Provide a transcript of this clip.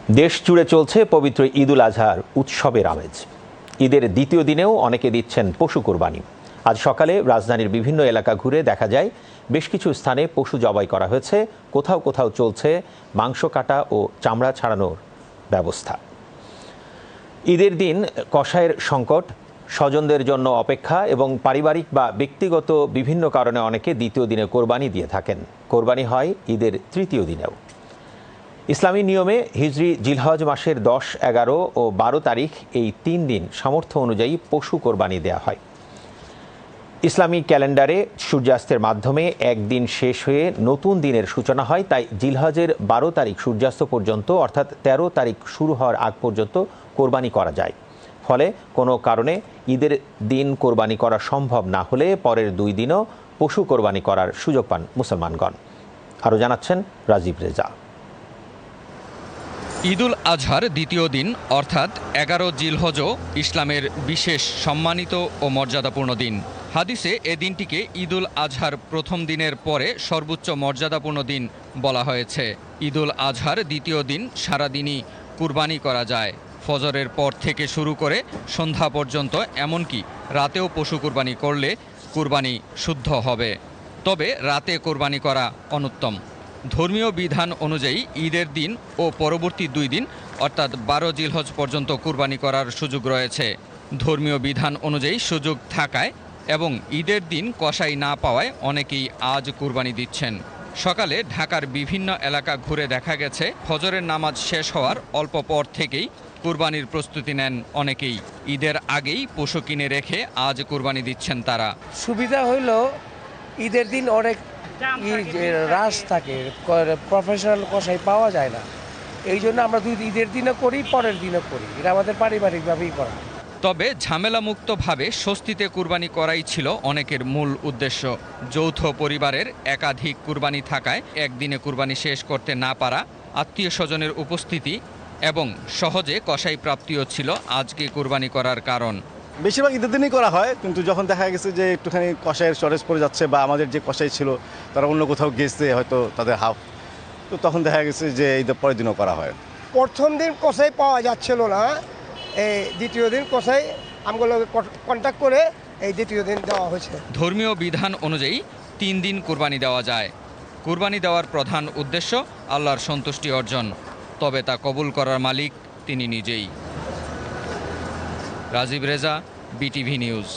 দেশ জুড়ে চলছে পবিত্র ঈদুল আজহার উৎসবের আমেজ। ঈদের দ্বিতীয় দিনেও অনেকে দিচ্ছেন পশু কোরবানি। আজ সকালে রাজধানীর বিভিন্ন এলাকা ঘুরে দেখা যায় বেশ কিছু স্থানে পশু জবাই করা হয়েছে, কোথাও কোথাও চলছে মাংস কাটা ও চামড়া ছাড়ানোর ব্যবস্থা। ঈদের দিন কসাইয়ের সংকট, স্বজনদের জন্য অপেক্ষা এবং পারিবারিক বা ব্যক্তিগত বিভিন্ন কারণে অনেকে দ্বিতীয় দিনে কোরবানি দিয়ে থাকেন। কোরবানি হয় ঈদের তৃতীয় দিনেও। ইসলামী নিয়মে হিজরি জিলহজ মাসের 10, 11 ও 12 তারিখ এই 3 দিন সামর্থ্য অনুযায়ী পশু কোরবানি দেওয়া হয়। ইসলামী ক্যালেন্ডারে সূর্যাস্তের মাধ্যমে একদিন শেষ হয়ে নতুন দিনের সূচনা হয়, তাই জিলহজের 12 তারিখ সূর্যাস্ত পর্যন্ত অর্থাৎ 13 তারিখ শুরু হওয়ার আগ পর্যন্ত কোরবানি করা যায়। ফলে কোনো কারণে ঈদের দিন কোরবানি করা সম্ভব না হলে পরের 2 দিনও পশু কোরবানি করার সুযোগ পান মুসলমানগণ। আরও জানাচ্ছেন রাজীব রেজা। ঈদুল আজহার দ্বিতীয় দিন অর্থাৎ 11 জিলহজও ইসলামের বিশেষ সম্মানিত ও মর্যাদাপূর্ণ দিন। হাদিসে এ দিনটিকে ঈদুল আজহার প্রথম দিনের পরে সর্বোচ্চ মর্যাদাপূর্ণ দিন বলা হয়েছে। ঈদুল আজহার দ্বিতীয় দিন সারাদিনই কুরবানি করা যায়। ফজরের পর থেকে শুরু করে সন্ধ্যা পর্যন্ত, এমনকি রাতেও পশু কুরবানি করলে কুরবানি শুদ্ধ হবে। তবে রাতে কোরবানি করা অনুত্তম। ধর্মীয় বিধান অনুযায়ী ঈদের দিন ও পরবর্তী 2 দিন অর্থাৎ 12 জিলহজ পর্যন্ত কুরবানি করার সুযোগ রয়েছে। ধর্মীয় বিধান অনুযায়ী সুযোগ থাকায় এবং ঈদের দিন কসাই না পাওয়ায় অনেকেই আজ কুরবানি দিচ্ছেন। সকালে ঢাকার বিভিন্ন এলাকা ঘুরে দেখা গেছে ফজরের নামাজ শেষ হওয়ার অল্প পর থেকেই কুরবানির প্রস্তুতি নেন অনেকেই। ঈদের আগেই পশু কিনে রেখে আজ কুরবানি দিচ্ছেন তারা। সুবিধা হইল ঈদের দিন অনেক রাশ থাকে, প্রফেশনাল কসাই পাওয়া যায় না। এই জন্য আমরা ঈদের দিনও করি, পরের দিনও করি। এটা আমাদের পারিবারিকভাবেই করা। তবে ঝামেলামুক্তভাবে স্বস্তিতে কুরবানি করাই ছিল অনেকের মূল উদ্দেশ্য। যৌথ পরিবারের একাধিক কুরবানি থাকায় একদিনে কুরবানি শেষ করতে না পারা, আত্মীয় স্বজনের উপস্থিতি এবং সহজে কসাই প্রাপ্তিও ছিল আজকে কুরবানি করার কারণ। বেশিরভাগ ঈদের দিনই করা হয়, কিন্তু যখন দেখা গেছে যে একটুখানি কসাইয়ের শর্টেজ পড়ে যাচ্ছে বা আমাদের যে কসাই ছিল তারা অন্য কোথাও গেছে, হয়তো তাদের হাফ, তো তখন দেখা গেছে যে ঈদের পরের দিনও করা হয়। প্রথম দিন কসাই পাওয়া যাচ্ছিল না, এই দ্বিতীয় দিন কসাই আমগুলো কন্ট্যাক্ট করে এই দ্বিতীয় দিন দেওয়া হয়েছে। ধর্মীয় বিধান অনুযায়ী 3 দিন কুরবানি দেওয়া যায়। কুরবানি দেওয়ার প্রধান উদ্দেশ্য আল্লাহর সন্তুষ্টি অর্জন, তবে তা কবুল করার মালিক তিনি নিজেই। Rajib Reza, BTV news.